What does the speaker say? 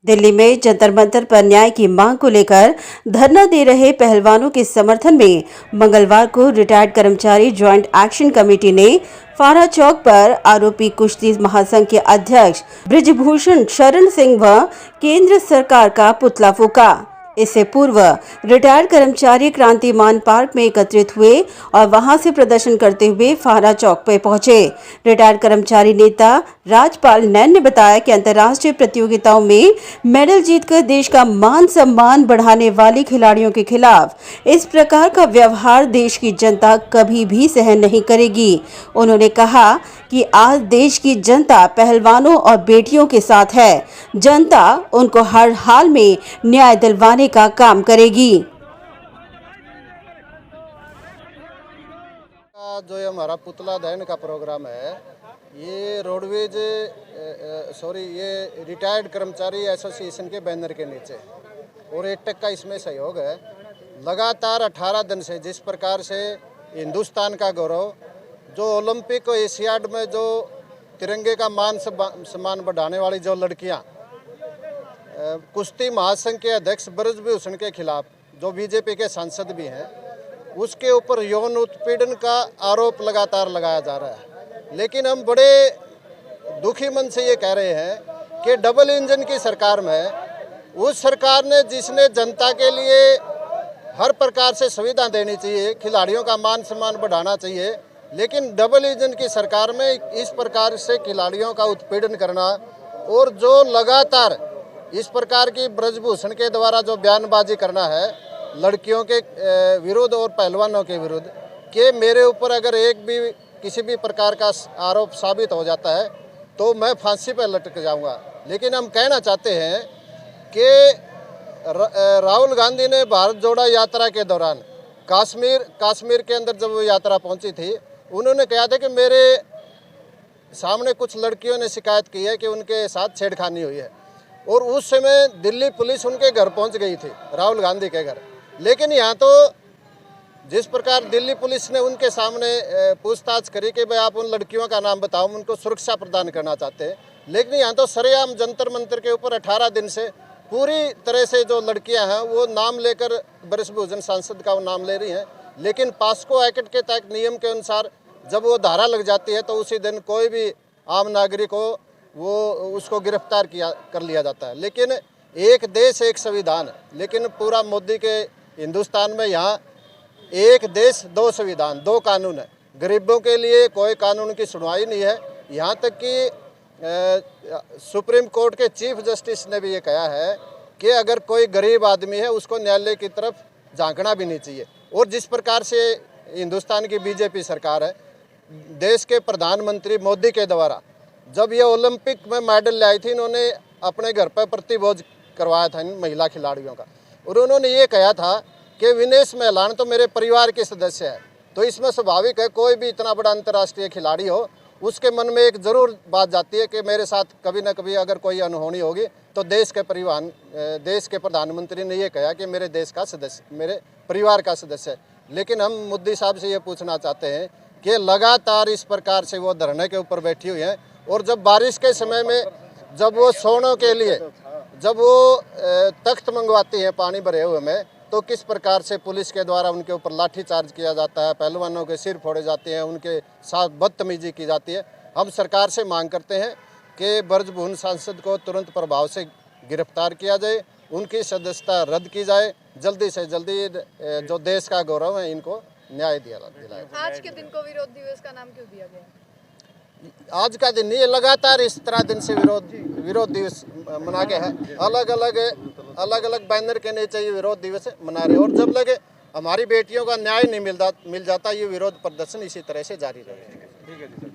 दिल्ली में जंतर मंतर पर न्याय की मांग को लेकर धरना दे रहे पहलवानों के समर्थन में मंगलवार को रिटायर्ड कर्मचारी ज्वाइंट एक्शन कमेटी ने फारा चौक पर आरोपी कुश्ती महासंघ के अध्यक्ष बृजभूषण शरण सिंह व केंद्र सरकार का पुतला फूका। इससे पूर्व रिटायर्ड कर्मचारी क्रांतिमान पार्क में एकत्रित हुए और वहां से प्रदर्शन करते हुए फारा चौक पर पहुंचे। रिटायर्ड कर्मचारी नेता राजपाल नैन ने बताया कि अंतर्राष्ट्रीय प्रतियोगिताओं में मेडल जीतकर देश का मान सम्मान बढ़ाने वाले खिलाड़ियों के खिलाफ इस प्रकार का व्यवहार देश की जनता कभी भी सहन नहीं करेगी। उन्होंने कहा कि आज देश की जनता पहलवानों और बेटियों के साथ है। जनता उनको हर हाल में न्याय दिलवाने का काम करेगी। जो ये हमारा पुतला दहन का प्रोग्राम है, ये रोडवेज ये रिटायर्ड कर्मचारी एसोसिएशन के बैनर के नीचे और एटक का इसमें सहयोग है। लगातार 18 दिन से जिस प्रकार से हिंदुस्तान का गौरव जो ओलंपिक और एशियाड में जो तिरंगे का मान सम्मान बढ़ाने वाली जो लड़कियां कुश्ती महासंघ के अध्यक्ष बृजभूषण के खिलाफ जो बीजेपी के सांसद भी हैं, उसके ऊपर यौन उत्पीड़न का आरोप लगातार लगाया जा रहा है। लेकिन हम बड़े दुखी मन से ये कह रहे हैं कि डबल इंजन की सरकार में उस सरकार ने जिसने जनता के लिए हर प्रकार से सुविधा देनी चाहिए, खिलाड़ियों का मान सम्मान बढ़ाना चाहिए, लेकिन डबल इंजन की सरकार में इस प्रकार से खिलाड़ियों का उत्पीड़न करना और जो लगातार इस प्रकार की बृजभूषण के द्वारा जो बयानबाजी करना है लड़कियों के विरुद्ध और पहलवानों के विरुद्ध कि मेरे ऊपर अगर एक भी किसी भी प्रकार का आरोप साबित हो जाता है तो मैं फांसी पर लटक जाऊंगा। लेकिन हम कहना चाहते हैं कि राहुल गांधी ने भारत जोड़ो यात्रा के दौरान कश्मीर के अंदर जब वो यात्रा पहुंची थी, उन्होंने कहा था कि मेरे सामने कुछ लड़कियों ने शिकायत की है कि उनके साथ छेड़खानी हुई है और उस समय दिल्ली पुलिस उनके घर पहुंच गई थी, राहुल गांधी के घर। लेकिन यहाँ तो जिस प्रकार दिल्ली पुलिस ने उनके सामने पूछताछ करी कि भाई आप उन लड़कियों का नाम बताओ, उनको सुरक्षा प्रदान करना चाहते हैं, लेकिन यहाँ तो सरेआम जंतर मंतर के ऊपर 18 दिन से पूरी तरह से जो लड़कियां हैं वो नाम लेकर बृजभूषण सांसद का वो नाम ले रही हैं। लेकिन पास्को एक्ट के तहत नियम के अनुसार जब वो धारा लग जाती है तो उसी दिन कोई भी आम नागरिक हो वो उसको गिरफ्तार कर लिया जाता है। लेकिन एक देश एक संविधान, लेकिन पूरा मोदी के हिंदुस्तान में यहाँ एक देश दो संविधान दो कानून है। गरीबों के लिए कोई कानून की सुनवाई नहीं है। यहाँ तक कि सुप्रीम कोर्ट के चीफ जस्टिस ने भी ये कहा है कि अगर कोई गरीब आदमी है उसको न्यायालय की तरफ झांकना भी नहीं चाहिए। और जिस प्रकार से हिंदुस्तान की बीजेपी सरकार है, देश के प्रधानमंत्री मोदी के द्वारा जब ये ओलंपिक में मेडल लाई थी, इन्होंने अपने घर पर प्रतिभोज करवाया था इन महिला खिलाड़ियों का और उन्होंने ये कहा था कि विनेश महलान तो मेरे परिवार के सदस्य है। तो इसमें स्वाभाविक है कोई भी इतना बड़ा अंतर्राष्ट्रीय खिलाड़ी हो उसके मन में एक ज़रूर बात जाती है कि मेरे साथ कभी ना कभी अगर कोई अनहोनी होगी तो देश के प्रधानमंत्री ने ये कहा कि मेरे देश का सदस्य, मेरे परिवार का सदस्य है। लेकिन हम मोदी साहब से ये पूछना चाहते हैं कि लगातार इस प्रकार से वो धरने के ऊपर बैठी हुई हैं और जब बारिश के समय में जब वो सोने के लिए जब वो तख्त मंगवाती हैं पानी भरे हुए में, तो किस प्रकार से पुलिस के द्वारा उनके ऊपर लाठीचार्ज किया जाता है, पहलवानों के सिर फोड़े जाते हैं, उनके साथ बदतमीजी की जाती है। हम सरकार से मांग करते हैं कि बृजभूषण सांसद को तुरंत प्रभाव से गिरफ्तार किया जाए, उनकी सदस्यता रद्द की जाए, जल्दी से जल्दी जो देश का गौरव है इनको न्याय दिलाए। आज के दिन को विरोध दिवस का नाम क्यों दिया गया? आज का दिन नहीं, लगातार इस तरह दिन से विरोध दिवस मना के है, अलग अलग बैनर के नीचे ये विरोध दिवस मना रहे। और जब लगे हमारी बेटियों का न्याय नहीं मिल जाता, ये विरोध प्रदर्शन इसी तरह से जारी रहेगा।